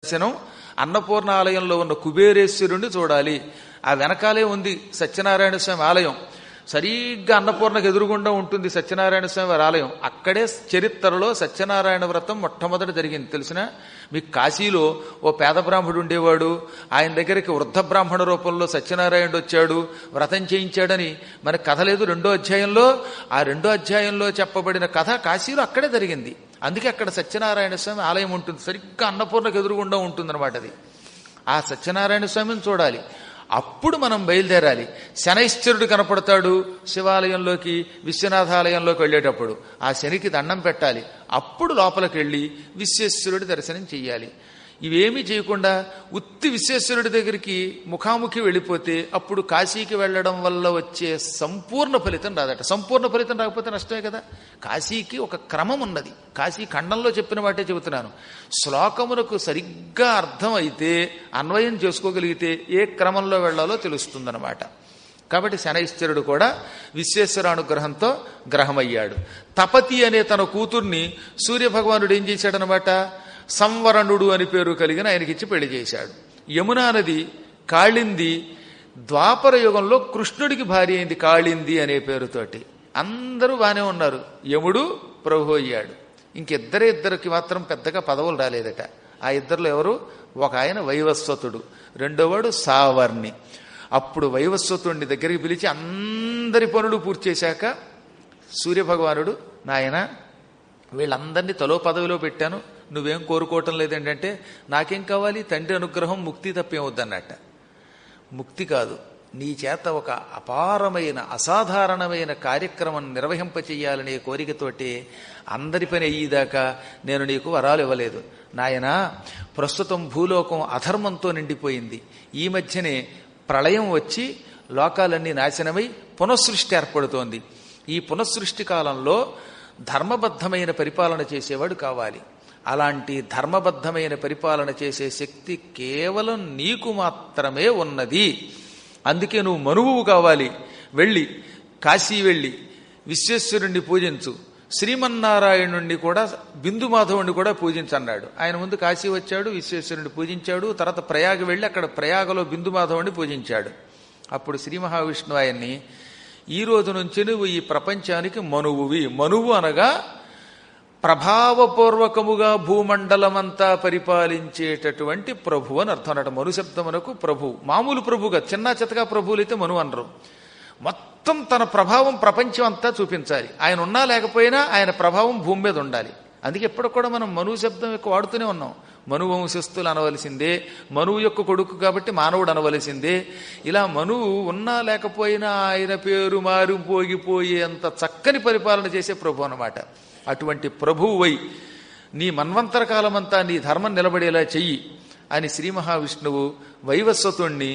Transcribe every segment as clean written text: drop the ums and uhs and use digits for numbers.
దర్శనం అన్నపూర్ణ ఆలయంలో ఉన్న కుబేరేశ్వరుణ్ణి చూడాలి. ఆ వెనకాలే ఉంది సత్యనారాయణ స్వామి ఆలయం. సరిగ్గా అన్నపూర్ణకు ఎదురుగుండా ఉంటుంది సత్యనారాయణ స్వామి వారి ఆలయం. అక్కడే చరిత్రలో సత్యనారాయణ వ్రతం మొట్టమొదటి జరిగింది. తెలిసిన మీకు కాశీలో ఓ పేద బ్రాహ్మణుడు ఉండేవాడు. ఆయన దగ్గరికి వృద్ధ బ్రాహ్మణ రూపంలో సత్యనారాయణుడు వచ్చాడు, వ్రతం చేయించాడని మనకు కథ లేదు. 2వ అధ్యాయంలో ఆ 2వ అధ్యాయంలో చెప్పబడిన కథ కాశీలో అక్కడే జరిగింది. అందుకే అక్కడ సత్యనారాయణ స్వామి ఆలయం ఉంటుంది. సరిగ్గా అన్నపూర్ణకు ఎదురుగుండా ఉంటుందన్నమాట అది. ఆ సత్యనారాయణ స్వామిని చూడాలి. అప్పుడు మనం బయలుదేరాలి. శనైశ్చరుడు కనపడతాడు శివాలయంలోకి, విశ్వనాథాలయంలోకి వెళ్ళేటప్పుడు. ఆ శనికి దండం పెట్టాలి. అప్పుడు లోపలికి వెళ్ళి విశ్వేశ్వరుడి దర్శనం చెయ్యాలి. ఇవేమీ చేయకుండా ఉత్తి విశ్వేశ్వరుడి దగ్గరికి ముఖాముఖి వెళ్ళిపోతే అప్పుడు కాశీకి వెళ్ళడం వల్ల వచ్చే సంపూర్ణ ఫలితం రాదట. సంపూర్ణ ఫలితం రాకపోతే నష్టమే కదా. కాశీకి ఒక క్రమం ఉన్నది. కాశీ ఖండంలో చెప్పిన వాటే చెబుతున్నాను. శ్లోకమునకు సరిగ్గా అర్థం అయితే, అన్వయం చేసుకోగలిగితే ఏ క్రమంలో వెళ్లాలో తెలుస్తుందన్నమాట. కాబట్టి శనైశ్చరుడు కూడా విశ్వేశ్వరానుగ్రహంతో గ్రహమయ్యాడు. తపతి అనే తన కూతుర్ని సూర్యభగవానుడు ఏం చేశాడనమాట, సంవరణుడు అని పేరు కలిగిన ఆయనకిచ్చి పెళ్లి చేశాడు. యమునా నది కాళింది ద్వాపర యుగంలో కృష్ణుడికి భార్య అయింది, కాళింది అనే పేరుతోటి. అందరూ బానే ఉన్నారు. యముడు ప్రభు అయ్యాడు. ఇద్దరికి మాత్రం పెద్దగా పదవులు రాలేదట. ఆ ఇద్దరిలో ఎవరు, ఒక ఆయన వైవస్వతుడు, రెండోవాడు సావర్ణి. అప్పుడు వైవస్వతుడిని దగ్గరికి పిలిచి అందరి పనులు పూర్తి చేశాక సూర్యభగవానుడు, నాయన వీళ్ళందరినీ తలో పదవిలో పెట్టాను, నువ్వేం కోరుకోవటం లేదేంటంటే, నాకేం కావాలి, తండ్రి అనుగ్రహం, ముక్తి తప్పేమొద్దన్నట్ట. ముక్తి కాదు, నీ చేత ఒక అపారమైన అసాధారణమైన కార్యక్రమం నిర్వహింపచేయాలనే కోరికతోటి అందరి పని అయ్యేదాకా నేను నీకు వరాలు ఇవ్వలేదు. నాయనా, ప్రస్తుతం భూలోకం అధర్మంతో నిండిపోయింది. ఈ మధ్యనే ప్రళయం వచ్చి లోకాలన్నీ నాశనమై పునఃసృష్టి ఏర్పడుతోంది. ఈ పునఃసృష్టి కాలంలో ధర్మబద్ధమైన పరిపాలన చేసేవాడు కావాలి. అలాంటి ధర్మబద్ధమైన పరిపాలన చేసే శక్తి కేవలం నీకు మాత్రమే ఉన్నది. అందుకే నువ్వు మనువువు కావాలి. వెళ్ళి కాశీ వెళ్ళి విశ్వేశ్వరుణ్ణి పూజించు, శ్రీమన్నారాయణుణ్ణి కూడా, బిందుమాధవుణ్ణి కూడా పూజించన్నాడు. ఆయన ముందు కాశీ వచ్చాడు, విశ్వేశ్వరుణ్ణి పూజించాడు. తర్వాత ప్రయాగ వెళ్ళి అక్కడ ప్రయాగలో బిందుమాధవుణ్ణి పూజించాడు. అప్పుడు శ్రీ మహావిష్ణువు ఆయన్ని, ఈ రోజు నుంచి నువ్వు ఈ ప్రపంచానికి మనువువి. మనువు అనగా ప్రభావపూర్వకముగా భూమండలమంతా పరిపాలించేటటువంటి ప్రభు అని అర్థం అన్నట్టు. మను శబ్దమునకు ప్రభు, మామూలు ప్రభుగా, చిన్న చితగా ప్రభువులైతే మను అనరు. మొత్తం తన ప్రభావం ప్రపంచం అంతా చూపించాలి. ఆయన ఉన్నా లేకపోయినా ఆయన ప్రభావం భూమి మీద ఉండాలి. అందుకే ఎప్పుడు కూడా మనం మనువు శబ్దం ఎక్కువ వాడుతూనే ఉన్నాం. మనువు వంశస్థులు అనవలసిందే, మనువు యొక్క కొడుకు కాబట్టి మానవుడు అనవలసిందే. ఇలా మనువు ఉన్నా లేకపోయినా ఆయన పేరు మారిపోగిపోయేంత చక్కని పరిపాలన చేసే ప్రభు అన్నమాట. అటువంటి ప్రభువై నీ మన్వంతర కాలమంతా నీ ధర్మం నిలబడేలా చెయ్యి అని శ్రీ మహావిష్ణువు వైవస్వతుణ్ణి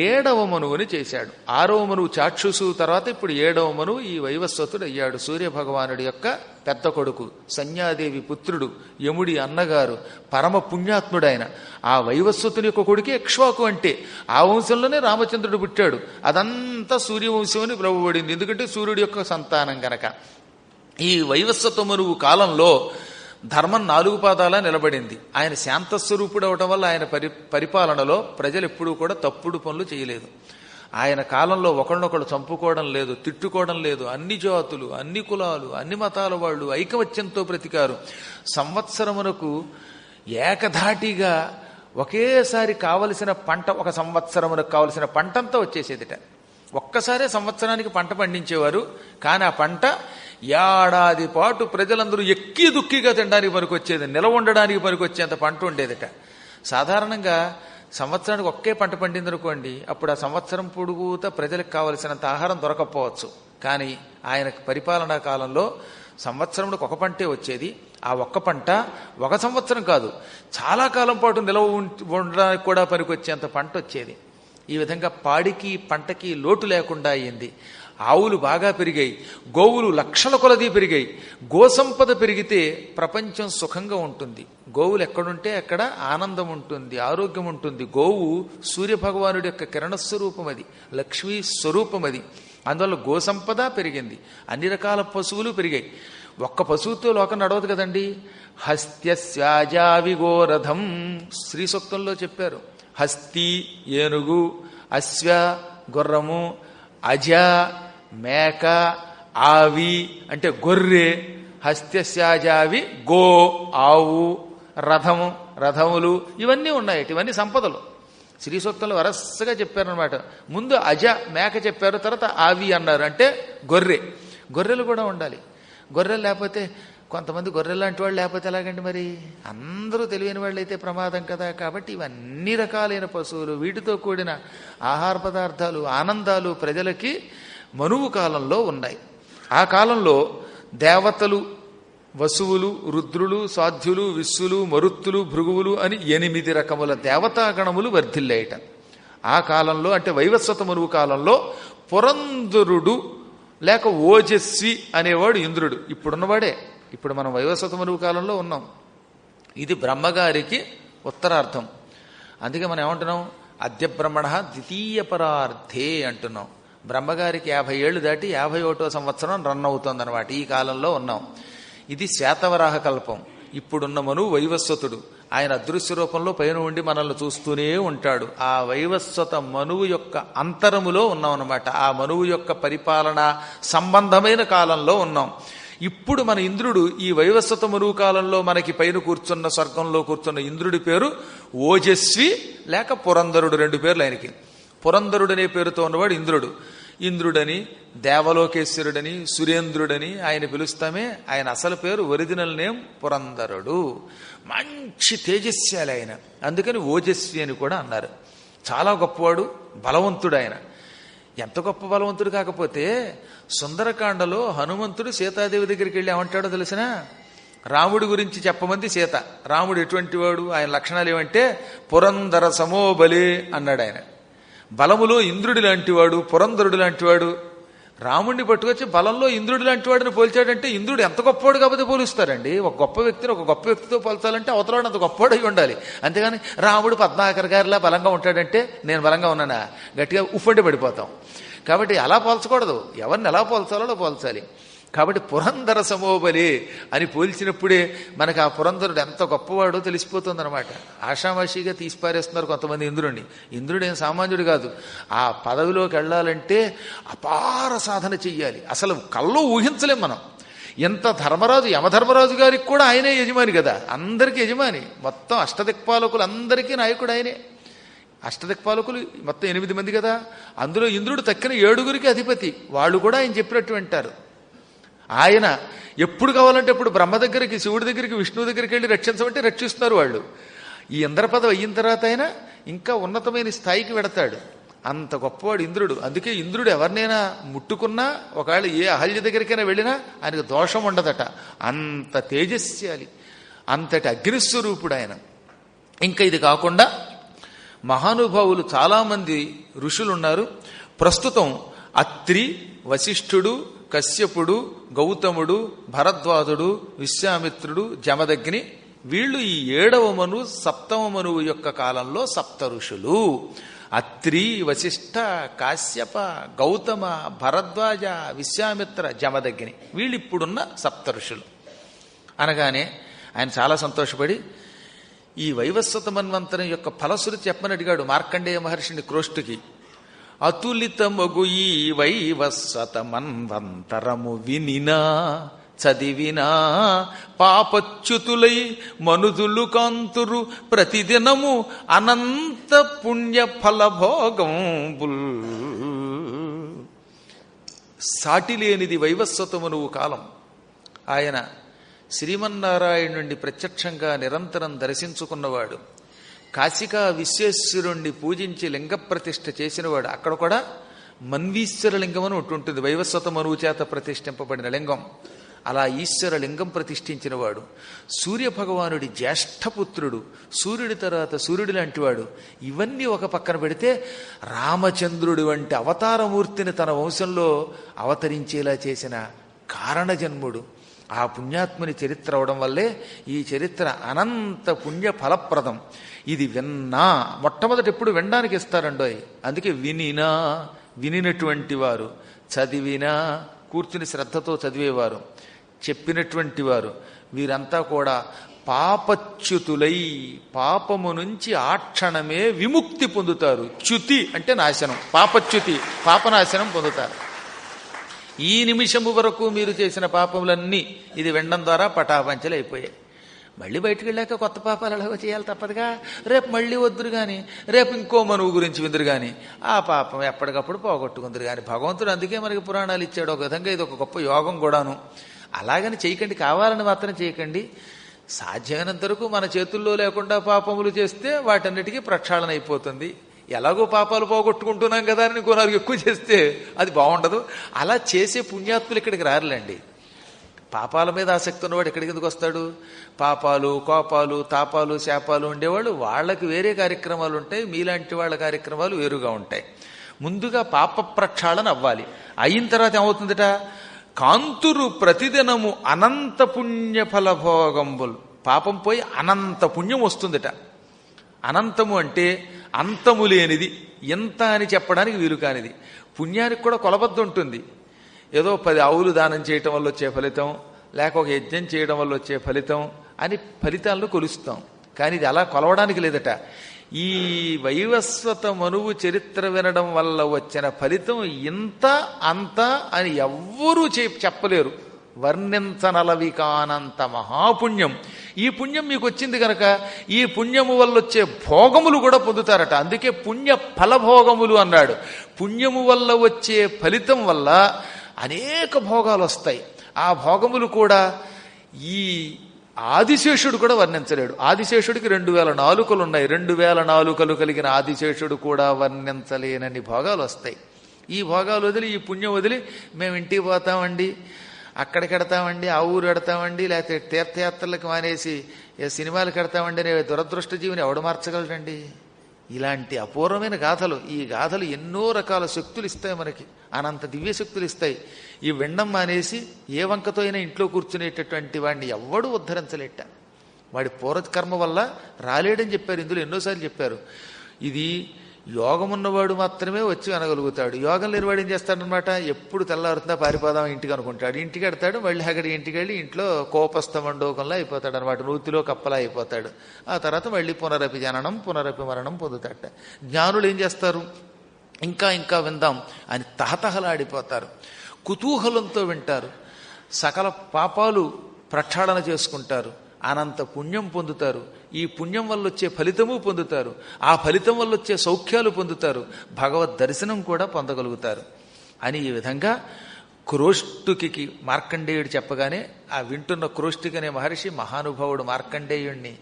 7వ మనువుని చేశాడు. 6వ మనువు చాక్షుసు, తర్వాత ఇప్పుడు 7వ మనువు ఈ వైవస్వతుడు అయ్యాడు. సూర్యభగవానుడి యొక్క పెద్ద కొడుకు, సంధ్యాదేవి పుత్రుడు, యముడి అన్నగారు, పరమ పుణ్యాత్ముడైన ఆ వైవస్వతుని యొక్క కొడుకే ఇక్ష్వాకు. అంటే ఆ వంశంలోనే రామచంద్రుడు పుట్టాడు. అదంతా సూర్యవంశం అని పిలువబడింది, ఎందుకంటే సూర్యుడి యొక్క సంతానం గనక. ఈ వైవస్వత మనువు కాలంలో ధర్మం 4 పాదాలా నిలబడింది. ఆయన శాంతస్వరూపుడు అవటం వల్ల ఆయన పరిపాలనలో ప్రజలు ఎప్పుడూ కూడా తప్పుడు పనులు చేయలేదు. ఆయన కాలంలో ఒకళ్ళనొకళ్ళు చంపుకోవడం లేదు, తిట్టుకోవడం లేదు. అన్ని జాతులు, అన్ని కులాలు, అన్ని మతాల వాళ్ళు ఐకమత్యంతో బ్రతికారు. సంవత్సరమునకు ఏకధాటిగా ఒకేసారి కావలసిన పంట, ఒక సంవత్సరమునకు కావలసిన పంటంతా వచ్చేసేదిట. ఒక్కసారే సంవత్సరానికి పంట పండించేవారు. కానీ ఆ పంట ఏడాది పాటు ప్రజలందరూ ఎక్కి దుక్కిగా తినడానికి పనికొచ్చేది, నిలవ ఉండడానికి పనికొచ్చేంత పంట ఉండేదట. సాధారణంగా సంవత్సరానికి ఒకే పంట పండిందనుకోండి, అప్పుడు ఆ సంవత్సరం పొడుగుతా ప్రజలకు కావలసినంత ఆహారం దొరకకపోవచ్చు. కానీ ఆయన పరిపాలనా కాలంలో సంవత్సరంలో ఒక పంటే వచ్చేది. ఆ ఒక్క పంట ఒక సంవత్సరం కాదు, చాలా కాలం పాటు నిలవ ఉండడానికి కూడా పనికొచ్చేంత పంట వచ్చేది. ఈ విధంగా పాడికి పంటకి లోటు లేకుండా అయింది. ఆవులు బాగా పెరిగాయి, గోవులు లక్షల కొలది పెరిగాయి. గోసంపద పెరిగితే ప్రపంచం సుఖంగా ఉంటుంది. గోవులు ఎక్కడుంటే అక్కడ ఆనందం ఉంటుంది, ఆరోగ్యం ఉంటుంది. గోవు సూర్యభగవానుడి యొక్క కిరణస్వరూపం, అది లక్ష్మీ స్వరూపం. అది అందువల్ల గోసంపద పెరిగింది, అన్ని రకాల పశువులు పెరిగాయి. ఒక్క పశువుతో లోకం నడవదు కదండి. హస్త్యస్యాజావిగోరథం శ్రీ సూక్తంలో చెప్పారు. హస్తి ఏనుగు, అశ్వ గుర్రము, అజ మేక, ఆవి అంటే గొర్రె, హస్త్యస్యాజావి గో ఆవు, రథము రథములు ఇవన్నీ ఉన్నాయి. ఇవన్నీ సంపదలు శ్రీ సూక్తంలో వరసగా చెప్పారనమాట. ముందు అజ మేక చెప్పారు, తర్వాత ఆవి అన్నారు, అంటే గొర్రెలు కూడా ఉండాలి. గొర్రెలు లేకపోతే కొంతమంది గొర్రెలు లాంటి వాళ్ళు లేకపోతే ఎలాగండి మరి? అందరూ తెలియని వాళ్ళు అయితే ప్రమాదం కదా. కాబట్టి ఇవన్నీ రకాలైన పశువులు, వీటితో కూడిన ఆహార పదార్థాలు, ఆనందాలు ప్రజలకి మనువు కాలంలో ఉన్నాయి. ఆ కాలంలో దేవతలు, వసువులు, రుద్రులు, సాధ్యులు, విశ్వులు, మరుత్తులు, భృగువులు అని 8 రకముల దేవతాగణములు వర్ధిల్లేయట. ఆ కాలంలో అంటే వైవస్వత మనువు కాలంలో పురంధరుడు లేక ఓజస్వి అనేవాడు ఇంద్రుడు. ఇప్పుడున్నవాడే. ఇప్పుడు మనం వైవస్వత మనువు కాలంలో ఉన్నాం. ఇది బ్రహ్మగారికి ఉత్తరార్థం. అందుకే మనం ఏమంటున్నాం? అద్య బ్రహ్మణ ద్వితీయ పరార్థే అంటున్నాం. బ్రహ్మగారికి 50 ఏళ్లు దాటి 51వ సంవత్సరం రన్ అవుతోందనమాట. ఈ కాలంలో ఉన్నాం. ఇది శాతవరాహ కల్పం. ఇప్పుడున్న మనువు వైవస్వతుడు. ఆయన అదృశ్య రూపంలో పైన ఉండి మనల్ని చూస్తూనే ఉంటాడు. ఆ వైవస్వత మనువు యొక్క అంతరములో ఉన్నాం అన్నమాట. ఆ మనువు యొక్క పరిపాలన సంబంధమైన కాలంలో ఉన్నాం. ఇప్పుడు మన ఇంద్రుడు ఈ వైవస్వత మనువు కాలంలో మనకి పైన కూర్చున్న స్వర్గంలో కూర్చున్న ఇంద్రుడి పేరు ఓజస్వి లేక పురంధరుడు. 2 పేర్లు ఆయనకి. పురంధరుడు అనే పేరుతో ఉన్నవాడు ఇంద్రుడు. ఇంద్రుడని, దేవలోకేశ్వరుడని, సురేంద్రుడని ఆయన పిలుస్తామే. ఆయన అసలు పేరు, ఒరిజినల్ నేమ్ పురంధరుడు. మంచి తేజస్యాలి ఆయన. అందుకని ఓజస్వి అని కూడా అన్నారు. చాలా గొప్పవాడు, బలవంతుడు ఆయన. ఎంత గొప్ప బలవంతుడు కాకపోతే సుందరకాండలో హనుమంతుడు సీతాదేవి దగ్గరికి వెళ్ళి ఏమంటాడో తెలిసినా? రాముడి గురించి చెప్పమంది సీత. రాముడు ఎటువంటి వాడు, ఆయన లక్షణాలు ఏమంటే పురంధర సమోబలే అన్నాడు ఆయన. బలములో ఇంద్రుడి లాంటివాడు, పురంధరుడు లాంటివాడు. రాముడిని పట్టుకొచ్చి బలంలో ఇంద్రుడి లాంటి వాడిని పోల్చాడంటే ఇంద్రుడు ఎంత గొప్పవాడు కాకపోతే పోలుస్తారండి. ఒక గొప్ప వ్యక్తిని ఒక గొప్ప వ్యక్తితో పోల్చాలంటే అవతలవాడు అంత గొప్పవాడు అయి ఉండాలి. అంతేగాని రాముడు పద్మాకర్ గారిలా బలంగా ఉంటాడంటే నేను బలంగా ఉన్నానా, గట్టిగా ఉఫ్ఫండి పడిపోతాం. కాబట్టి అలా పోల్చకూడదు. ఎవరిని ఎలా పోల్చాలో అలా పోల్చాలి. కాబట్టి పురంధర సమోబలి అని పోల్చినప్పుడే మనకు ఆ పురంధరుడు ఎంత గొప్పవాడో తెలిసిపోతుంది అనమాట. ఆషామాషిగా తీసిపారేస్తున్నారు కొంతమంది ఇంద్రుడిని. ఇంద్రుడు ఏం సామాన్యుడు కాదు. ఆ పదవిలోకి వెళ్ళాలంటే అపార సాధన చెయ్యాలి. అసలు కల్లో ఊహించలేం మనం. ఎంత ధర్మరాజు, యమధర్మరాజు గారికి కూడా ఆయనే యజమాని కదా, అందరికీ యజమాని. మొత్తం అష్టదిక్పాలకులు అందరికీ నాయకుడు ఆయనే. అష్టదిక్పాలకులు మొత్తం 8 మంది కదా, అందులో ఇంద్రుడు తక్కిన 7గురికి అధిపతి. వాళ్ళు కూడా ఆయన చెప్పినట్టు వింటారు. ఆయన ఎప్పుడు కావాలంటే ఇప్పుడు బ్రహ్మ దగ్గరికి, శివుడి దగ్గరికి, విష్ణువు దగ్గరికి వెళ్ళి రక్షించమంటే రక్షిస్తున్నారు వాళ్ళు. ఈ ఇంద్ర పదవి అయిన తర్వాత ఆయన ఇంకా ఉన్నతమైన స్థాయికి వెడతాడు. అంత గొప్పవాడు ఇంద్రుడు. అందుకే ఇంద్రుడు ఎవరినైనా ముట్టుకున్నా, ఒకవేళ ఏ అహల్య దగ్గరికైనా వెళ్ళినా ఆయనకు దోషం ఉండదట. అంత తేజస్యాలి, అంతటి అగ్నిస్వరూపుడు ఆయన. ఇంకా ఇది కాకుండా మహానుభావులు చాలామంది ఋషులు ఉన్నారు. ప్రస్తుతం అత్రి, వశిష్ఠుడు, కశ్యపుడు, గౌతముడు, భరద్వాజుడు, విశ్వామిత్రుడు, జమదగ్ని, వీళ్ళు ఈ 7వ మనువు 7వ మనువు యొక్క కాలంలో 7 ఋషులు. అత్రి, వశిష్ఠ, కాశ్యప, గౌతమ, భరద్వాజ, విశ్వామిత్ర, జమదగ్ని, వీళ్ళు ఇప్పుడున్న 7 ఋషులు. అనగానే ఆయన చాలా సంతోషపడి ఈ వైవస్వత మన్వంతరం యొక్క ఫలశ్రుతి చెప్పమని అడిగాడు మార్కండేయ మహర్షిని క్రోష్టుకి. అతులితమగు ఈ వైవస్వత మన్వంతరము వినినా చదివినా పాపచ్యుతులై మనుదులు కాంతురు ప్రతిదినము అనంత పుణ్య ఫలభోగంబుల్. సాటిలేనిది వైవస్వతమనువు కాలం. ఆయన శ్రీమన్నారాయణుణ్ణి ప్రత్యక్షంగా నిరంతరం దర్శించుకున్నవాడు. కాశికా విశ్వేశ్వరుణ్ణి పూజించి లింగ ప్రతిష్ఠ చేసినవాడు. అక్కడ కూడా మన్వీశ్వర లింగం అని ఉంటుంది, వైవస్వత మనువు చేత ప్రతిష్ఠింపబడిన లింగం. అలా ఈశ్వర లింగం ప్రతిష్ఠించినవాడు. సూర్యభగవానుడి జ్యేష్ఠపుత్రుడు, సూర్యుడి తర్వాత సూర్యుడి లాంటివాడు. ఇవన్నీ ఒక పక్కన పెడితే రామచంద్రుడి వంటి అవతారమూర్తిని తన వంశంలో అవతరించేలా చేసిన కారణజన్ముడు. ఆ పుణ్యాత్ముని చరిత్ర అవడం వల్లే ఈ చరిత్ర అనంత పుణ్య ఫలప్రదం. ఇది విన్నా, మొట్టమొదటి ఎప్పుడు వినడానికి ఇస్తారండోయ్. అందుకే వినినా, వినినటువంటి వారు, చదివినా, కూర్చుని శ్రద్ధతో చదివేవారు, చెప్పినటువంటి వారు వీరంతా కూడా పాపచ్యుతులై పాపము నుంచి ఆ క్షణమే విముక్తి పొందుతారు. చ్యుతి అంటే నాశనం, పాపచ్యుతి పాపనాశనం పొందుతారు. ఈ నిమిషము వరకు మీరు చేసిన పాపములన్నీ ఇది వినడం ద్వారా పటాపంచలు అయిపోయాయి. మళ్ళీ బయటికి వెళ్ళాక కొత్త పాపాలు ఎలాగో చేయాలి తప్పదుగా. రేపు మళ్ళీ వద్దురు కానీ, రేపు ఇంకో మనువు గురించి విందురు కానీ, ఆ పాపం ఎప్పటికప్పుడు పోగొట్టుకుందరు కానీ. భగవంతుడు అందుకే మనకి పురాణాలు ఇచ్చాడు. ఒక విధంగా ఇది ఒక గొప్ప యోగం కూడాను. అలాగని చేయకండి, కావాలని మాత్రం చేయకండి. సాధ్యమైనంత వరకు మన చేతుల్లో లేకుండా పాపములు చేస్తే వాటన్నిటికీ ప్రక్షాళన అయిపోతుంది. ఎలాగో పాపాలు పోగొట్టుకుంటున్నాం కదా అని ఇంకో నాలుగు ఎక్కువ చేస్తే అది బాగుండదు. అలా చేసే పుణ్యాత్ములు ఇక్కడికి రారులేండి. పాపాల మీద ఆసక్తి ఉన్నవాడు ఎక్కడికి ఎందుకు వస్తాడు? పాపాలు, కోపాలు, తాపాలు, శాపాలు ఉండేవాళ్ళు వాళ్ళకి వేరే కార్యక్రమాలు ఉంటాయి, మీలాంటి వాళ్ళ కార్యక్రమాలు వేరుగా ఉంటాయి. ముందుగా పాప ప్రక్షాళన అవ్వాలి. అయిన తర్వాత ఏమవుతుందట? కాంతురు ప్రతిదినము అనంత పుణ్య ఫలభోగంబులు. పాపం పోయి అనంత పుణ్యం వస్తుందట. అనంతము అంటే అంతము లేనిది, ఎంత అని చెప్పడానికి వీలు కానిది. పుణ్యానికి కూడా కొలబద్ద ఉంటుంది. ఏదో 10 ఆవులు దానం చేయటం వల్ల వచ్చే ఫలితం, లేక ఒక యజ్ఞం చేయడం వల్ల వచ్చే ఫలితం అని ఫలితాలను కొలుస్తాం. కానీ ఇది అలా కొలవడానికి లేదట. ఈ వైవస్వత మనువు చరిత్ర వినడం వల్ల వచ్చిన ఫలితం ఇంత అంత అని ఎవ్వరూ చెప్పలేరు. వర్ణించనలవి కానంత మహాపుణ్యం. ఈ పుణ్యం మీకు వచ్చింది కనుక ఈ పుణ్యము వల్ల వచ్చే భోగములు కూడా పొందుతారట. అందుకే పుణ్య ఫలభోగములు అన్నాడు. పుణ్యము వల్ల వచ్చే ఫలితం వల్ల అనేక భోగాలు వస్తాయి. ఆ భోగములు కూడా ఈ ఆదిశేషుడు కూడా వర్ణించలేడు. ఆదిశేషుడికి 2000 నాలుకలు ఉన్నాయి. 2000 నాలుకలు కలిగిన ఆదిశేషుడు కూడా వర్ణించలేనని భోగాలు వస్తాయి. ఈ భోగాలు వదిలి, ఈ పుణ్యం వదిలి మేము ఇంటికి పోతామండి, అక్కడికి ఎడతామండి, ఆ ఊరు ఎడతామండి, లేకపోతే తీర్థయాత్రలకు మానేసి సినిమాలు కడతామండి అనే దురదృష్ట జీవిని ఎవడు మార్చగలరండి? ఇలాంటి అపూర్వమైన గాథలు, ఈ గాథలు ఎన్నో రకాల శక్తులు ఇస్తాయి మనకి, అనంత దివ్య శక్తులు ఇస్తాయి. ఈ విండం మానేసి ఏ వంకతో అయినా ఇంట్లో కూర్చునేటటువంటి వాడిని ఎవ్వడూ ఉద్ధరించలేట. వాడి పూర్వకర్మ వల్ల రాలేడని చెప్పారు. ఇందులో ఎన్నోసార్లు చెప్పారు. ఇది యోగం ఉన్నవాడు మాత్రమే వచ్చి అనగలుగుతాడు. యోగం లేనివాడు ఏం చేస్తాడనమాట? ఎప్పుడు తెల్లారుతుందా పారిపోదాం ఇంటికి అనుకుంటాడు. ఇంటికి వెడతాడు, మళ్ళీ అక్కడికి ఇంటికి వెళ్ళి ఇంట్లో కోపస్థమండోకంలా అయిపోతాడు అనమాట. నూతిలో కప్పలా అయిపోతాడు. ఆ తర్వాత మళ్ళీ పునరపి జననం పునరపి మరణం పొందుతాడట. జ్ఞానులు ఏం చేస్తారు? ఇంకా ఇంకా విందాం అని తహతహలాడిపోతారు. కుతూహలంతో వింటారు. సకల పాపాలు ప్రక్షాళన చేసుకుంటారు. అనంత పుణ్యం పొందుతారు. ఈ పుణ్యం వల్ల వచ్చే ఫలితము పొందుతారు. ఆ ఫలితం వల్ల వచ్చే సౌఖ్యాలు పొందుతారు. భగవద్ దర్శనం కూడా పొందగలుగుతారు అని ఈ విధంగా క్రోష్టుకి మార్కండేయుడు చెప్పగానే ఆ వింటున్న క్రోష్టుకి అనే మహర్షి మహానుభావుడు మార్కండేయుణ్ణి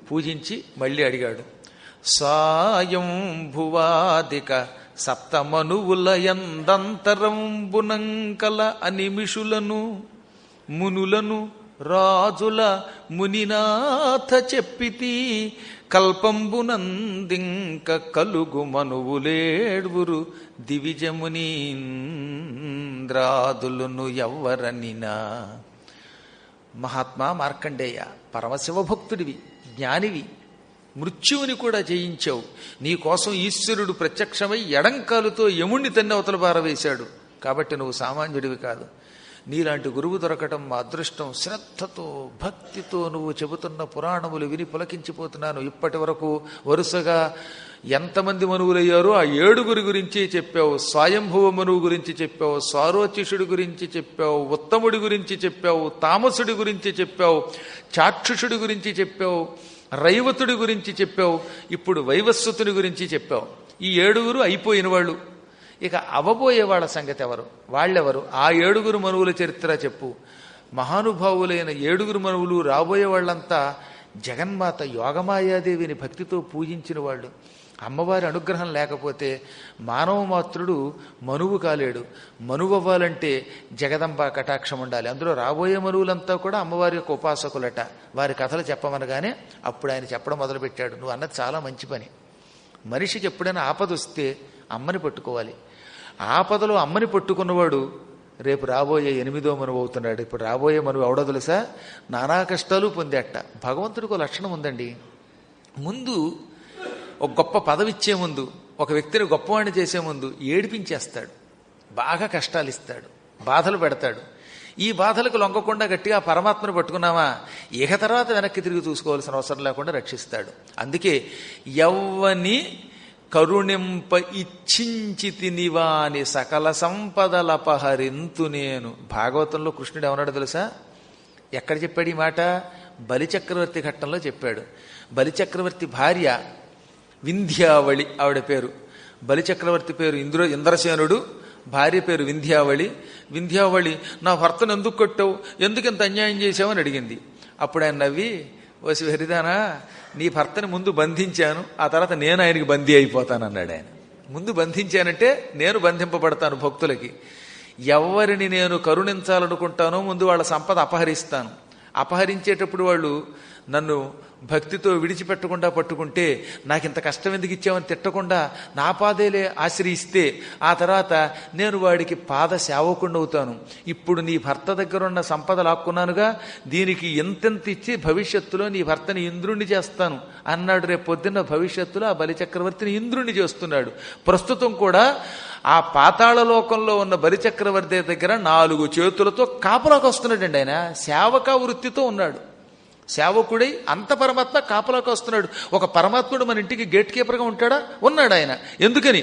పూజించి మళ్ళీ అడిగాడు. సాయం భువాదిక సప్తమనువుల యందంతరంబునంకల అనిమిషులను మునులను రాజుల మునినాథ చెప్పితి కల్పంబునందింక కలుగు మనువులేడ్వురు దివిజమునీంద్రాదులను ఎవ్వరనినా. మహాత్మా మార్కండేయ, పరమశివభక్తుడివి, జ్ఞానివి, మృత్యువుని కూడా జయించావు. నీకోసం ఈశ్వరుడు ప్రత్యక్షమై ఎడంకాలుతో యముణ్ణి తన్ని అవతల పారవేశాడు. కాబట్టి నువ్వు సామాన్యుడివి కాదు. నీలాంటి గురువు దొరకటం మా అదృష్టం. శ్రద్ధతో భక్తితో నువ్వు చెబుతున్న పురాణములు విని పులకించిపోతున్నాను. ఇప్పటి వరకు వరుసగా ఎంతమంది మనువులయ్యారో ఆ 7 గురించి చెప్పావు. స్వయంభువ మనువు గురించి చెప్పావు, స్వారోచిషుడి గురించి చెప్పావు, ఉత్తముడి గురించి చెప్పావు, తామసుడి గురించి చెప్పావు, చాక్షుషుడి గురించి చెప్పావు, రైవతుడి గురించి చెప్పావు, ఇప్పుడు వైవస్వతుని గురించి చెప్పావు. ఈ 7 అయిపోయిన వాళ్ళు. ఇక అవబోయే వాళ్ళ సంగతి ఎవరు? వాళ్ళెవరు? ఆ 7 మనువుల చరిత్ర చెప్పు. మహానుభావులైన 7 మనువులు రాబోయే వాళ్ళంతా జగన్మాత యోగమాయాదేవిని భక్తితో పూజించిన వాళ్ళు. అమ్మవారి అనుగ్రహం లేకపోతే మానవ మాత్రుడు మనువు కాలేడు. మనువు అవ్వాలంటే జగదంబ కటాక్షం ఉండాలి. అందులో రాబోయే మనువులంతా కూడా అమ్మవారి యొక్క ఉపాసకులట. వారి కథలు చెప్పమనగానే అప్పుడు ఆయన చెప్పడం మొదలుపెట్టాడు. నువ్వు అన్నది చాలా మంచి పని. మనిషికి ఎప్పుడైనా ఆపద వస్తే అమ్మని పట్టుకోవాలి. ఆపదలో అమ్మని పట్టుకున్నవాడు రేపు రాబోయే 8వ మనువు అవుతున్నాడు. ఇప్పుడు రాబోయే మనువు ఎవడో తెలుసా? నానా కష్టాలు పొందేట. భగవంతుడికి ఒక లక్షణం ఉందండి. ముందు ఒక గొప్ప పదవి ఇచ్చే ముందు, ఒక వ్యక్తిని గొప్పవాడిని చేసే ముందు ఏడిపించేస్తాడు, బాగా కష్టాలు ఇస్తాడు, బాధలు పెడతాడు. ఈ బాధలకు లొంగకుండా గట్టిగా పరమాత్మను పట్టుకున్నామా ఇక తర్వాత వెనక్కి తిరిగి చూసుకోవాల్సిన అవసరం లేకుండా రక్షిస్తాడు. అందుకే యవ్వని కరుణింప ఇచ్చించి తినివాని సకల సంపదలపహరింతు నేను. భాగవతంలో కృష్ణుడు ఏమన్నాడు తెలుసా? ఎక్కడ చెప్పాడు ఈ మాట? బలిచక్రవర్తి ఘట్టంలో చెప్పాడు. బలిచక్రవర్తి భార్య వింధ్యావళి ఆవిడ పేరు. బలిచక్రవర్తి పేరు ఇంద్రసేనుడు, భార్య పేరు వింధ్యావళి. వింధ్యావళి నా భర్తను ఎందుకు కొట్టావు, ఎందుకు ఇంత అన్యాయం చేశావని అడిగింది. అప్పుడు ఆయన నవ్వి, వసి హరిదానా నీ భర్తని ముందు బంధించాను, ఆ తర్వాత నేను ఆయనకి బందీ అయిపోతాను అన్నాడు ఆయన. ముందు బంధించానంటే నేను బంధింపబడతాను భక్తులకి. ఎవరిని నేను కరుణించాలనుకుంటానో ముందు వాళ్ళ సంపద అపహరిస్తాను. అపహరించేటప్పుడు వాళ్ళు నన్ను భక్తితో విడిచిపెట్టకుండా పట్టుకుంటే నాకింత కష్టం ఎందుకు ఇచ్చామని తిట్టకుండా నా పాదేలే ఆశ్రయిస్తే ఆ తర్వాత నేను వాడికి పాద సేవకుండా అవుతాను. ఇప్పుడు నీ భర్త దగ్గర ఉన్న సంపద లాక్కున్నానుగా, దీనికి ఎంతెంత ఇచ్చి భవిష్యత్తులో నీ భర్తని ఇంద్రుణ్ణి చేస్తాను అన్నాడు. రేపు పొద్దున్న భవిష్యత్తులో ఆ బలిచక్రవర్తిని ఇంద్రుణ్ణి చేస్తున్నాడు. ప్రస్తుతం కూడా ఆ పాతాళ లోకంలో ఉన్న బలిచక్రవర్తి దగ్గర 4 చేతులతో కాపలాకు వస్తున్నాడండి. ఆయన సేవక వృత్తితో ఉన్నాడు. సేవకుడై అంత పరమాత్మ కాపలాకు వస్తున్నాడు. ఒక పరమాత్ముడు మన ఇంటికి గేట్ కీపర్గా ఉంటాడా? ఉన్నాడు ఆయన. ఎందుకని?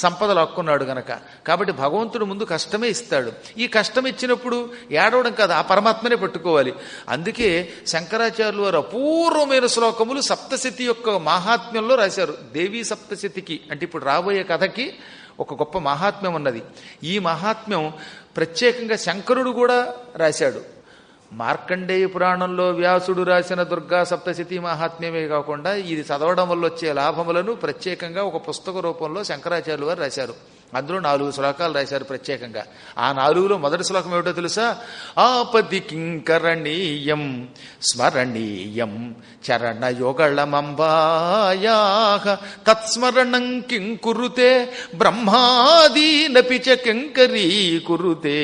సంపదలు హక్కున్నాడు గనక. కాబట్టి భగవంతుడు ముందు కష్టమే ఇస్తాడు. ఈ కష్టం ఇచ్చినప్పుడు ఏడవడం కాదు, ఆ పరమాత్మనే పట్టుకోవాలి. అందుకే శంకరాచార్యులు వారు అపూర్వమైన శ్లోకములు సప్తశతి యొక్క మహాత్మ్యంలో రాశారు. దేవీ సప్తశతికి అంటే ఇప్పుడు రాబోయే కథకి ఒక గొప్ప మహాత్మ్యం ఉన్నది. ఈ మహాత్మ్యం ప్రత్యేకంగా శంకరుడు కూడా రాశాడు. మార్కండేయ పురాణంలో వ్యాసుడు రాసిన దుర్గా సప్తశతి మహాత్మ్యమే కాకుండా ఇది చదవడం వల్ల వచ్చే లాభములను ప్రత్యేకంగా ఒక పుస్తక రూపంలో శంకరాచార్యులు వారు రాశారు. అందులో 4 శ్లోకాలు రాశారు ప్రత్యేకంగా. ఆ 4లో మొదటి శ్లోకం ఏమిటో తెలుసా? ఆపది కింకరణీయం స్మరణీయం చరణయుగళమంబాయాః తత్స్మరణం కిం కురుతే బ్రహ్మాదీనపి చ కింకరీ కురుతే.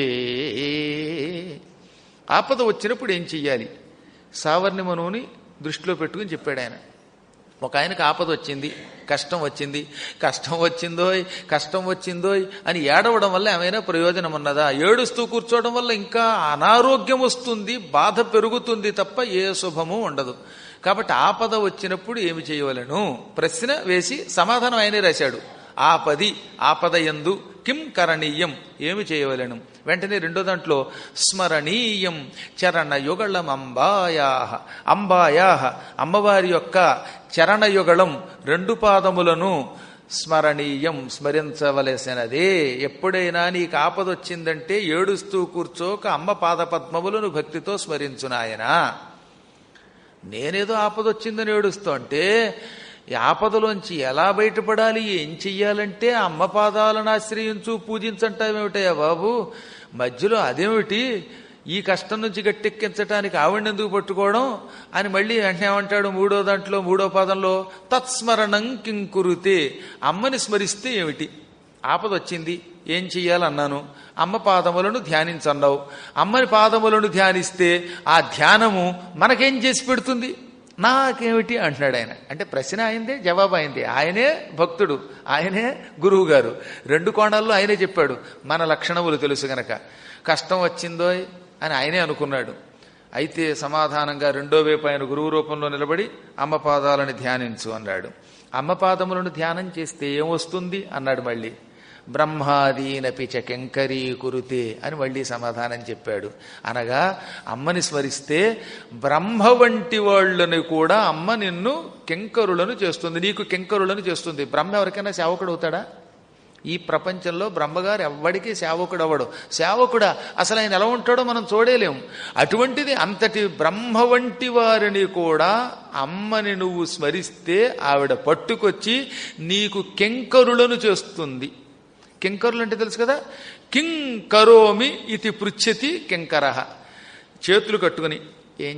ఆపద వచ్చినప్పుడు ఏం చెయ్యాలి? సావర్ణి మనువుని దృష్టిలో పెట్టుకుని చెప్పాడు ఆయన. ఒక ఆయనకు ఆపద వచ్చింది, కష్టం వచ్చింది. కష్టం వచ్చిందోయ్ అని ఏడవడం వల్ల ఏమైనా ప్రయోజనం ఉన్నదా? ఏడుస్తూ కూర్చోవడం వల్ల ఇంకా అనారోగ్యం వస్తుంది, బాధ పెరుగుతుంది తప్ప ఏ శుభము ఉండదు. కాబట్టి ఆపద వచ్చినప్పుడు ఏమి చేయవలను ప్రశ్న వేసి సమాధానం ఆయనే రాశాడు. ఆపదయందు కిం కరణీయం, ఏమి చేయవలను? వెంటనే రెండో దాంట్లో స్మరణీయం చరణయుగళం అంబాయాః అమ్మవారి యొక్క చరణయుగళం 2 పాదములను స్మరణీయం స్మరించవలసినదే. ఎప్పుడైనా నీకు ఆపదొచ్చిందంటే ఏడుస్తూ కూర్చోక అమ్మ పాదపద్మములను భక్తితో స్మరించునాయనా. నేనేదో ఆపదొచ్చిందని ఏడుస్తూ అంటే ఈ ఆపదలోంచి ఎలా బయటపడాలి, ఏం చెయ్యాలంటే అమ్మ పాదాలను ఆశ్రయించు పూజించంటావేమిటయ్యా బాబు, మధ్యలో అదేమిటి ఈ కష్టం నుంచి గట్టెక్కించడానికి ఆవిడని ఎందుకు పట్టుకోవడం అని మళ్ళీ వెంటనే ఏమంటాడు మూడో పాదంలో తత్స్మరణం కింకురుతే, అమ్మని స్మరిస్తే ఏమిటి? ఆపద వచ్చింది, ఏం చెయ్యాలన్నాను, అమ్మ పాదములను ధ్యానించన్నావు. అమ్మని పాదములను ధ్యానిస్తే ఆ ధ్యానము మనకేం చేసి పెడుతుంది? నాకేమిటి అంటున్నాడు ఆయన. అంటే ప్రశ్న అయిందే, జవాబు అయింది. ఆయనే భక్తుడు, ఆయనే గురువు గారు. 2 కోణాల్లో ఆయనే చెప్పాడు. మన లక్షణములు తెలుసు గనక కష్టం వచ్చిందో అని ఆయనే అనుకున్నాడు. అయితే సమాధానంగా రెండో వైపు ఆయన గురువు రూపంలో నిలబడి అమ్మ పాదాలను ధ్యానించు అన్నాడు. అమ్మ పాదములను ధ్యానం చేస్తే ఏమొస్తుంది అన్నాడు. మళ్ళీ బ్రహ్మాదీనపి చ కింకరీ కురుతే అని మళ్ళీ సమాధానం చెప్పాడు. అనగా అమ్మని స్మరిస్తే బ్రహ్మ వంటి వాళ్ళని కూడా అమ్మ నిన్ను కింకరులను చేస్తుంది, నీకు కింకరులను చేస్తుంది. బ్రహ్మ ఎవరికైనా సేవకుడు అవుతాడా? ఈ ప్రపంచంలో బ్రహ్మగారు ఎవ్వడికి సేవకుడు అవ్వడు. సేవకుడా అసలు ఆయన ఎలా ఉంటాడో మనం చూడలేము. అటువంటిది అంతటి బ్రహ్మ వంటి వారిని కూడా అమ్మని నువ్వు స్మరిస్తే ఆవిడ పట్టుకొచ్చి నీకు కింకరులను చేస్తుంది. కింకరులు అంటే తెలుసు కదా, కిం కరోమి ఇది పృచ్ఛతి కింకరః. చేతులు కట్టుకుని ఏం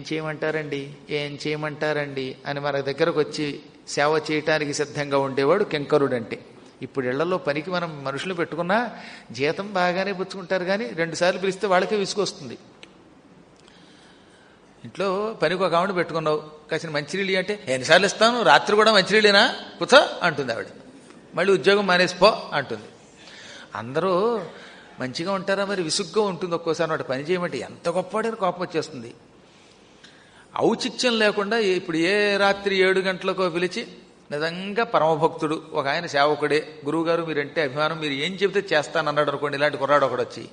చేయమంటారండి అని మన దగ్గరకు వచ్చి సేవ చేయటానికి సిద్ధంగా ఉండేవాడు కింకరుడంటే. ఇప్పుడు ఇళ్లలో పనికి మనం మనుషులు పెట్టుకున్నా జీతం బాగానే పుచ్చుకుంటారు, కానీ 2 సార్లు పిలిస్తే వాళ్ళకే విసుకొస్తుంది. ఇంట్లో పనికి ఒక ఆవిడ పెట్టుకున్నావు, కాసిన మంచినీళ్ళు అంటే ఎన్నిసార్లు ఇస్తాను, రాత్రి కూడా మంచినీళ్ళేనా కూర్చో అంటుంది ఆవిడ. మళ్ళీ ఉద్యోగం మానేసిపో అంటుంది. అందరూ మంచిగా ఉంటారా మరి? విసుగ్గా ఉంటుంది ఒక్కోసారి. వాటి పని చేయమంటే ఎంత గొప్పవాడని కోపం వచ్చేస్తుంది. ఔచిత్యం లేకుండా ఇప్పుడు ఏ రాత్రి 7 గంటలకో పిలిచి, నిజంగా పరమభక్తుడు ఒక ఆయన సేవకుడే, గురువుగారు మీరంటే అభిమానం, మీరు ఏం చెబితే చేస్తానన్నాడు అనుకోండి. ఇలాంటి కుర్రాడు ఒకడు వచ్చి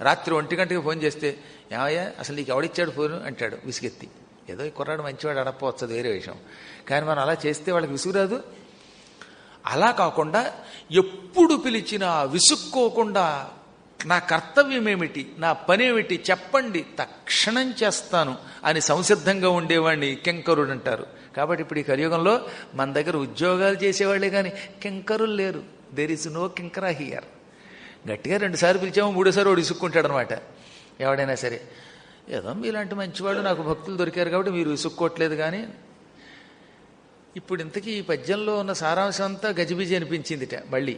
రాత్రి 1 గంటకి ఫోన్ చేస్తే, ఏమయ్యా అసలు నీకు ఎవడిచ్చాడు ఫోను అంటాడు విసిగెత్తి. ఏదో ఈ కుర్రాడు మంచివాడు అడపవచ్చు, వేరే విషయం. కానీ మనం అలా చేస్తే వాళ్ళకి విసుగురాదు. అలా కాకుండా ఎప్పుడు పిలిచినా విసుక్కోకుండా నా కర్తవ్యం ఏమిటి, నా పనేమిటి చెప్పండి, తక్షణం చేస్తాను అని సంసిద్ధంగా ఉండేవాడిని కింకరుడు అంటారు. కాబట్టి ఇప్పుడు ఈ కలియుగంలో మన దగ్గర ఉద్యోగాలు చేసేవాళ్లే కానీ కింకరులు లేరు. దెర్ ఇస్ నో కింకరా హియర్. గట్టిగా 2 సార్లు పిలిచామో 3సారి వాడు విసుక్కుంటాడు అనమాట. ఎవడైనా సరే, ఏదో మీలాంటి మంచివాడు నాకు భక్తులు దొరికారు కాబట్టి మీరు విసుక్కోవట్లేదు. కానీ ఇప్పుడు ఇంతకీ ఈ పద్యంలో ఉన్న సారాంశం అంతా గజిబిజి అనిపించిందిట. మళ్ళీ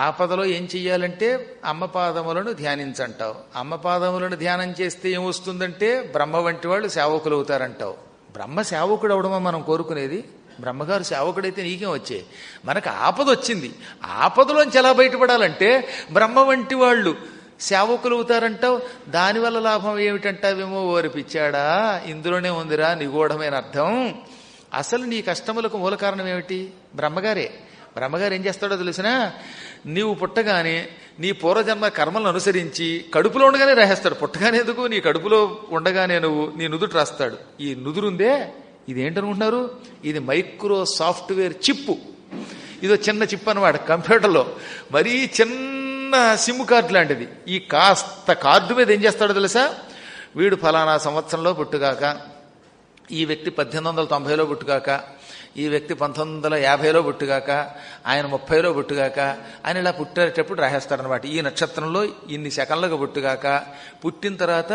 ఆపదలో ఏం చెయ్యాలంటే అమ్మ పాదములను ధ్యానించంటావు. అమ్మ పాదములను ధ్యానం చేస్తే ఏమొస్తుందంటే బ్రహ్మ వంటి వాళ్ళు సేవకులు అవుతారంటావు. బ్రహ్మ సేవకుడు అవడమా మనం కోరుకునేది? బ్రహ్మగారు సేవకుడైతే నీకేం వచ్చే? మనకు ఆపద వచ్చింది, ఆపదలోంచి ఎలా బయటపడాలంటే బ్రహ్మ వంటి వాళ్ళు సేవకులు అవుతారంటావు. దానివల్ల లాభం ఏమిటంటావేమో, ఓరిపిచ్చాడా, ఇందులోనే ఉందిరా నిగూఢమైన అర్థం. అసలు నీ కష్టములకు మూల కారణం ఏమిటి? బ్రహ్మగారే. బ్రహ్మగారు ఏం చేస్తాడో తెలిసినా, నీవు పుట్టగానే నీ పూర్వజన్మ కర్మలను అనుసరించి కడుపులో ఉండగానే రాసేస్తాడు. పుట్టగానే ఎందుకు, నీ కడుపులో ఉండగానే నీ నుదుట రాస్తాడు. ఈ నుదురుందే ఇదేంటనుకుంటున్నారు? ఇది మైక్రో సాఫ్ట్వేర్ చిప్పు. ఇదో చిన్న చిప్ అనమాట కంప్యూటర్లో, మరీ చిన్న సిమ్ కార్డు లాంటిది. ఈ కాస్త కార్డు మీద ఏం చేస్తాడో తెలుసా, వీడు ఫలానా సంవత్సరంలో పుట్టుగాక, ఈ వ్యక్తి 1890లో పుట్టుగాక, ఈ వ్యక్తి 1950లో పుట్టుగాక, ఆయన 30లో పుట్టుగాక అని ఇలా పుట్టేటప్పుడు రాసేస్తారనమాట. ఈ నక్షత్రంలో ఇన్ని సెకండ్లకు పుట్టుగాక, పుట్టిన తర్వాత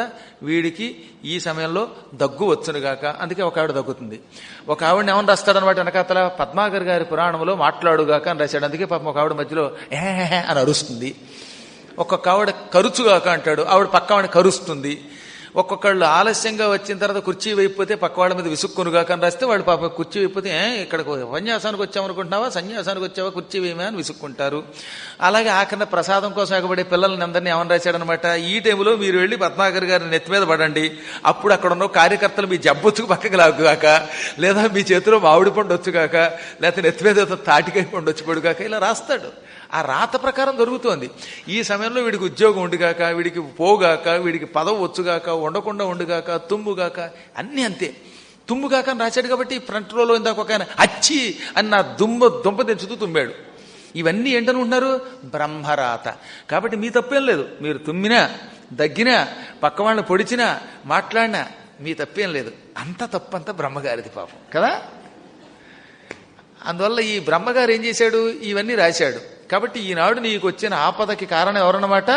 వీడికి ఈ సమయంలో దగ్గు వచ్చునుగాక. అందుకే ఒక ఆవిడ దగ్గుతుంది. ఒక ఆవిడని ఏమని రాస్తాడనమాట వెనకాతల, పద్మాకర్ గారి పురాణంలో మాట్లాడుగాక అని రాశాడు. అందుకే పాపం ఒక ఆవిడ మధ్యలో ఏహే అని అరుస్తుంది. ఒక్కొక్క ఆవిడ కరుచుగాక అంటాడు, ఆవిడ పక్క ఆవిడ కరుస్తుంది. ఒక్కొక్కళ్ళు ఆలస్యంగా వచ్చిన తర్వాత కుర్చీ వైపోతే పక్క వాళ్ళ మీద విసుక్కునుగాక అని రాస్తే వాళ్ళు పాప కుర్చీ వైపోతే ఇక్కడికి ఉపన్యాసానికి వచ్చామనుకుంటున్నావా, సన్యాసానికి వచ్చావా, కుర్చీ వేయమా అని విసుక్కుంటారు. అలాగే ఆఖరణ ప్రసాదం కోసం ఎగబడే పిల్లల్ని అందరినీ ఏమని రాశాడనమాట, ఈ టైంలో మీరు వెళ్ళి పద్మాకర్ గారి నెత్తి మీద పడండి, అప్పుడు అక్కడ ఉన్న కార్యకర్తలు మీ జబ్బొచ్చుకు పక్కకి లాగుగాక, లేదా మీ చేతిలో మామిడి పండు వచ్చుగాక, లేకపోతే నెత్తి మీద తాటికాయ పండు వచ్చి పడుగాక, ఇలా రాస్తాడు. ఆ రాత ప్రకారం దొరుకుతోంది. ఈ సమయంలో వీడికి ఉద్యోగం ఉండుగాక, వీడికి పోగాక, వీడికి పదవి వచ్చుగాక, ఉండకుండా ఉండుగాక, తుమ్ముగాక, అన్నీ అంతే. తుమ్ముగాక అని రాశాడు కాబట్టి ఫ్రంట్ రోలో ఇందాక ఒక ఆయన అచ్చి అని నా దుంప తెంచుతూ తుమ్మాడు. ఇవన్నీ ఏంటనుకుంటున్నారు? బ్రహ్మరాత. కాబట్టి మీ తప్పేం లేదు. మీరు తుమ్మినా, దగ్గినా, పక్క వాళ్ళని పొడిచినా, మాట్లాడినా మీ తప్పేం లేదు. అంత తప్పంతా బ్రహ్మగారిది పాపం కదా. అందువల్ల ఈ బ్రహ్మగారు ఏం చేశాడు, ఇవన్నీ రాశాడు. కాబట్టి ఈనాడు నీకు వచ్చిన ఆపదకి కారణం ఎవరన్నమాట?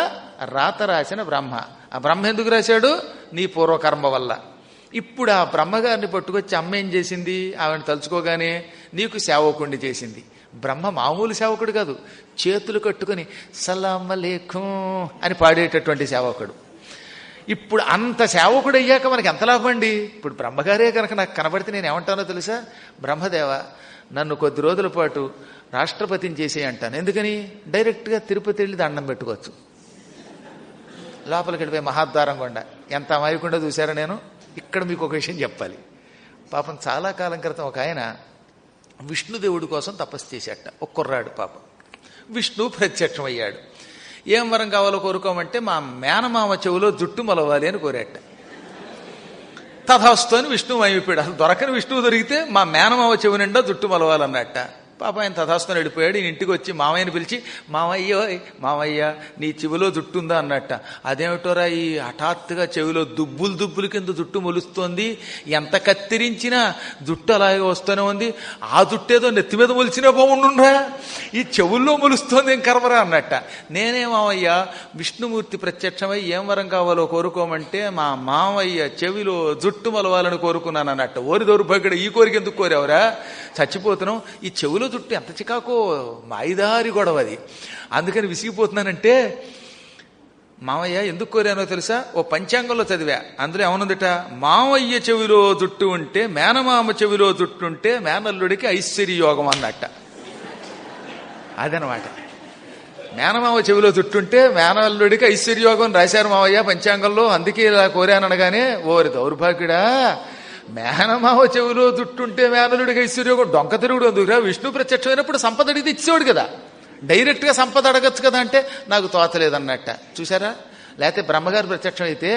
రాత రాసిన బ్రహ్మ. ఆ బ్రహ్మ ఎందుకు రాశాడు? నీ పూర్వకర్మ వల్ల. ఇప్పుడు ఆ బ్రహ్మగారిని పట్టుకొచ్చి అమ్మ ఏం చేసింది, ఆవిడని తలుచుకోగానే నీకు సేవకుణ్ణి చేసింది. బ్రహ్మ మామూలు సేవకుడు కాదు, చేతులు కట్టుకుని సలాం అలైకుం అని పాడేటటువంటి సేవకుడు. ఇప్పుడు అంత సేవకుడు అయ్యాక మనకి ఎంత లాభం అండి? ఇప్పుడు బ్రహ్మగారే కనుక నాకు కనబడితే నేను ఏమంటానో తెలుసా, బ్రహ్మదేవ నన్ను కొద్ది రోజుల పాటు రాష్ట్రపతిని చేసే అంటాను. ఎందుకని? డైరెక్ట్గా తిరుపతి వెళ్ళి దండం పెట్టుకోవచ్చు. లోపలికి వెళ్ళిపోయి మహాద్వారం కొండ ఎంత అమాయకుండా చూశారా. నేను ఇక్కడ మీకు ఒక విషయం చెప్పాలి. పాపం చాలా కాలం క్రితం ఒక ఆయన విష్ణుదేవుడి కోసం తపస్సు చేసేట. ఒక కుర్రాడు పాపం. విష్ణువు ప్రత్యక్షం అయ్యాడు. ఏం వరం కావాలో కోరుకోమంటే మా మేనమామ చెవులో జుట్టు మొలవాలి అని కోరాట. తథాస్తు అని విష్ణువు అయిపోయాడు. అసలు దొరకని విష్ణువు దొరికితే మా మేనమామ చెవు నిండా జుట్టు మొలవాలన్నట్ట. పాప ఆయన తథాస్తుని వెళ్ళిపోయాడు. ఈయన ఇంటికి వచ్చి మామయ్యని పిలిచి, మామయ్య నీ చెవిలో జుట్టు ఉందా అన్నట్ట. అదేమిటోరా, ఈ హఠాత్తుగా చెవిలో దుబ్బులు కింద జుట్టు మొలుస్తోంది, ఎంత కత్తిరించినా జుట్టు అలాగే వస్తూనే ఉంది, ఆ జుట్టు ఏదో నెత్తి మీద మొలిచినా బాగుండురా, ఈ చెవుల్లో మొలుస్తోంది ఏం కర్మరా అన్నట్ట. నేనే మామయ్య విష్ణుమూర్తి ప్రత్యక్షమై ఏం వరం కావాలో కోరుకోమంటే మా మామయ్య చెవిలో జుట్టు మొలవాలని కోరుకున్నాను అన్నట్ట. ఓరి దౌర్భాగ్యుడు, ఈ కోరిక ఎందుకు కోరావురా, చచ్చిపోతున్నాం, ఈ చెవులో జుట్టు ఎంత చికాకో మాయిదారి గొడవ అది, అందుకని విసిగిపోతున్నానంటే, మామయ్య ఎందుకు కోరానో తెలుసా, ఓ పంచాంగంలో చదివా, అందులో ఏమనుందట, మామయ్య చెవిలో జుట్టు ఉంటే మేనమామ చెవిలో జుట్టు ఉంటే మేనల్లుడికి ఐశ్వర్యయోగం అన్నట్ట. అదనమాట. మేనమామ చెవిలో చుట్టుంటే మేనల్లుడికి ఐశ్వర్యోగం రాశారు మావయ్య పంచాంగంలో, అందుకే ఇలా కోరాననగానే ఓరి దౌర్భాగ్యుడా, మేనమావ చెవిలో చుట్టుంటే మేనల్లుడికి ఐశ్వర్యోగం డొంక తిరుగుడు అందుకురా, విష్ణు ప్రత్యక్షమైనప్పుడు సంపద అడిగితే ఇచ్చేవాడు కదా, డైరెక్ట్ గా సంపద అడగచ్చు కదా అంటే నాకు తోచలేదన్నట్ట. చూసారా? లేకపోతే బ్రహ్మగారి ప్రత్యక్షం అయితే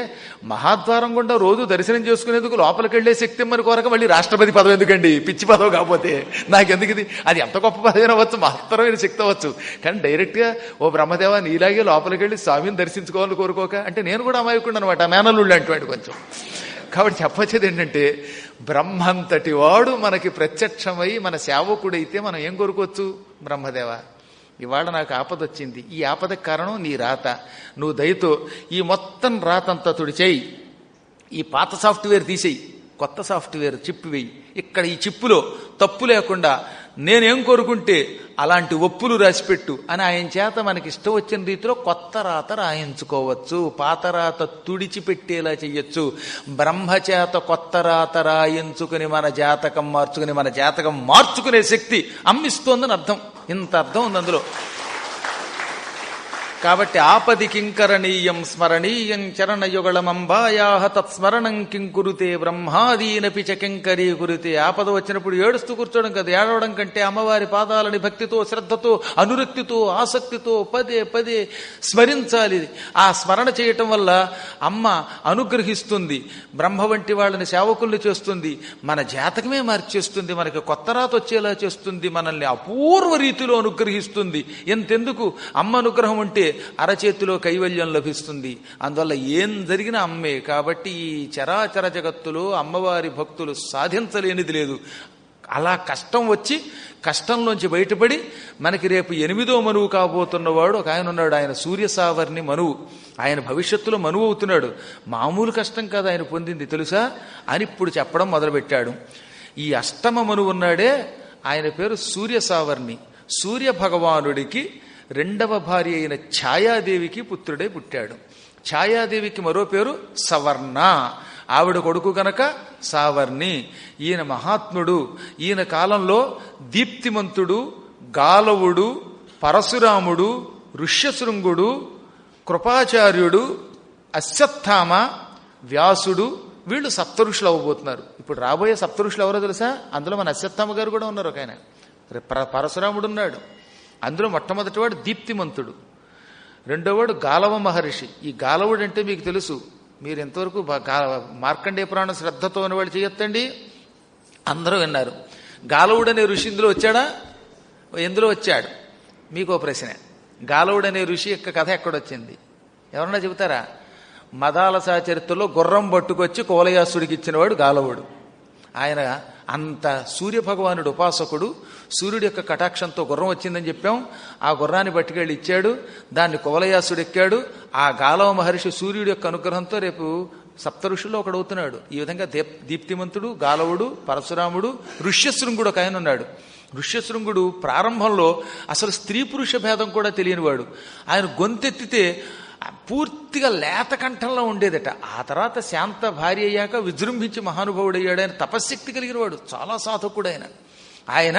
మహాద్వారం గుండా రోజు దర్శనం చేసుకునేందుకు లోపలికి వెళ్లే శక్తి మరి కోరక మళ్ళీ రాష్ట్రపతి పదవి ఎందుకండి, పిచ్చి పదవి కాకపోతే నాకెందుకు ఇది, అది ఎంత గొప్ప పదవి అవ్వచ్చు, మహత్తరమైన శక్తి అవ్వచ్చు, కానీ డైరెక్ట్ గా ఓ బ్రహ్మదేవ నీలాగే లోపలికి వెళ్ళి స్వామిని దర్శించుకోవాలని కోరుకోక అంటే నేను కూడా అమాయకుండా అనమాట, మేనల్లుళ్ళు అంటున్నాడు కొంచెం. కాబట్టి చెప్పొచ్చేది ఏంటంటే బ్రహ్మంతటి వాడు మనకి ప్రత్యక్షమై మన సేవకుడైతే మనం ఏం కోరుకోవచ్చు, బ్రహ్మదేవ ఇవాళ నాకు ఆపద వచ్చింది, ఈ ఆపదకు కారణం నీ రాత, నువ్వు దయతో ఈ మొత్తం రాతంతా తుడిచేయి, ఈ పాత సాఫ్ట్వేర్ తీసేయి, కొత్త సాఫ్ట్వేర్ చిప్పు వేయి, ఇక్కడ ఈ చిప్పులో తప్పు లేకుండా నేనేం కోరుకుంటే అలాంటి ఒప్పులు రాసిపెట్టు అని ఆయన చేత మనకి ఇష్టం వచ్చిన రీతిలో కొత్త రాత రాయించుకోవచ్చు, పాత రాత తుడిచిపెట్టేలా చెయ్యొచ్చు. బ్రహ్మచేత కొత్త రాత రాయించుకుని మన జాతకం మార్చుకునే శక్తి అమ్మిస్తోందని అర్థం. ఇంత అర్థం ఉంది అందులో. కాబట్టి ఆపది కింకరణీయం స్మరణీయం చరణయుగళమంబాయాహ తత్స్మరణం కింకురుతే బ్రహ్మాదీనపి చ కింకరీ కురుతే. ఆపద వచ్చినప్పుడు ఏడుస్తూ కూర్చోవడం కదా, ఏడవడం కంటే అమ్మవారి పాదాలని భక్తితో శ్రద్ధతో అనురక్తితో ఆసక్తితో పదే పదే స్మరించాలి. ఆ స్మరణ చేయటం వల్ల అమ్మ అనుగ్రహిస్తుంది, బ్రహ్మ వంటి వాళ్ళని సేవకుల్ని చేస్తుంది, మన జాతకమే మార్చేస్తుంది, మనకి కొత్త రాత వచ్చేలా చేస్తుంది, మనల్ని అపూర్వ రీతిలో అనుగ్రహిస్తుంది. ఎంతెందుకు అమ్మ అనుగ్రహం ఉంటే అరచేతిలో కైవల్యం లభిస్తుంది. అందువల్ల ఏం జరిగినా అమ్మే. కాబట్టి ఈ చరాచర జగత్తులో అమ్మవారి భక్తులు సాధించలేనిది లేదు. అలా కష్టం వచ్చి కష్టంలోంచి బయటపడి మనకి రేపు 8వ మనువు కాబోతున్నవాడు ఒక ఆయన ఉన్నాడు, ఆయన సూర్యసావర్ణి మనువు. ఆయన భవిష్యత్తులో మనువు అవుతున్నాడు. మామూలు కష్టం కాదు ఆయన పొందింది తెలుసా అని ఇప్పుడు చెప్పడం మొదలుపెట్టాడు. ఈ అష్టమ మనువు ఉన్నాడే ఆయన పేరు సూర్యసావర్ణి. సూర్య భగవానుడికి 2వ భార్య అయిన ఛాయాదేవికి పుత్రుడే పుట్టాడు. ఛాయాదేవికి మరో పేరు సవర్ణ, ఆవిడ కొడుకు గనక సావర్ణి. ఈయన మహాత్ముడు. ఈయన కాలంలో దీప్తిమంతుడు, గాలవుడు, పరశురాముడు, ఋష్యశృంగుడు, కృపాచార్యుడు, అశ్వత్థామ, వ్యాసుడు వీళ్ళు సప్తఋషులు అవ్వబోతున్నారు. ఇప్పుడు రాబోయే సప్తఋషులు ఎవరో తెలుసా? అందులో మన అశ్వత్థామ గారు కూడా ఉన్నారు. ఒక ఆయన పరశురాముడు ఉన్నాడు. అందులో మొట్టమొదటివాడు దీప్తిమంతుడు, రెండోవాడు గాలవ మహర్షి. ఈ గాలవుడు అంటే మీకు తెలుసు, మీరు ఎంతవరకు మార్కండేయ పురాణం శ్రద్ధతో అనేవాళ్ళు చేయొద్దండి, అందరూ విన్నారు. గాలవుడు అనే ఋషి ఇందులో వచ్చాడా? ఎందులో వచ్చాడు? మీకు ప్రశ్న. గాలవుడు అనే ఋషి యొక్క కథ ఎక్కడొచ్చింది ఎవరన్నా చెబుతారా? మదాలసా చరిత్రలో గుర్రం పట్టుకొచ్చి కోలయాసుడికి ఇచ్చినవాడు గాలవుడు. ఆయన అంత సూర్యభగవానుడు ఉపాసకుడు. సూర్యుడి యొక్క కటాక్షంతో గుర్రం వచ్చిందని చెప్పాం. ఆ గుర్రాన్ని పట్టుకెళ్ళి ఇచ్చాడు, దాన్ని కువలయాసుడు ఎక్కాడు. ఆ గాలవ మహర్షి సూర్యుడి యొక్క అనుగ్రహంతో రేపు సప్తఋషుల్లో ఒకడవుతున్నాడు. ఈ విధంగా దీప్తిమంతుడు, గాలవుడు, పరశురాముడు, ఋష్యశృంగుడు ఒక ఆయన ఉన్నాడు. ఋష్యశృంగుడు ప్రారంభంలో అసలు స్త్రీ పురుష భేదం కూడా తెలియనివాడు. ఆయన గొంతెత్తితే పూర్తిగా లేత కంఠంలో ఉండేదట. ఆ తర్వాత శాంత భార్య అయ్యాక విజృంభించి మహానుభావుడయ్యాడు. ఆయన తపశ్శక్తి కలిగినవాడు, చాలా సాధకుడు ఆయన. ఆయన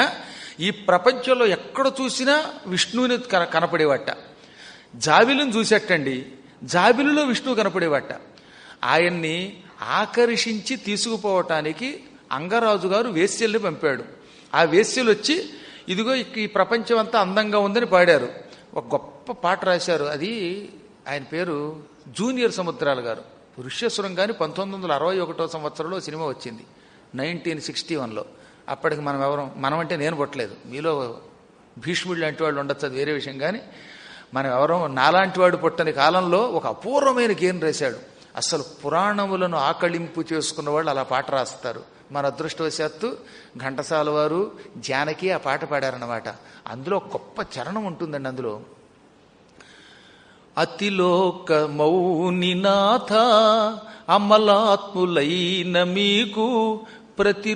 ఈ ప్రపంచంలో ఎక్కడ చూసినా విష్ణువుని కనపడేవాట. జాబిలుని చూసేటండి, జాబిలులో విష్ణువు కనపడేవాట. ఆయన్ని ఆకర్షించి తీసుకుపోవటానికి అంగరాజు గారు వేశ్యల్ని పంపాడు. ఆ వేశ్యలు వచ్చి ఇదిగో ఈ ప్రపంచం అంతా అందంగా ఉందని పాడారు. ఒక గొప్ప పాట రాశారు. అది ఆయన పేరు జూనియర్ సముద్రాల గారు. ఋష్యశృంగాని 1961 సంవత్సరంలో సినిమా వచ్చింది, 1961లో. అప్పటికి మనం అంటే నేను పుట్టలేదు, మీలో భీష్ముడు లాంటి వాళ్ళు ఉండొచ్చు, అది వేరే విషయం. కానీ మనం ఎవరం నాలాంటి వాడు పుట్టని కాలంలో ఒక అపూర్వమైన గేయం రాశాడు. అసలు పురాణములను ఆకళింపు చేసుకున్న వాళ్ళు అలా పాట రాస్తారు. మన అదృష్టవశాత్తు ఘంటసాల వారు, జానకి ఆ పాట పాడారన్నమాట. అందులో గొప్ప చరణం ఉంటుందండి. అందులో అతిలోక మౌనినాథ అమలాత్ములైన మీకు ప్రతి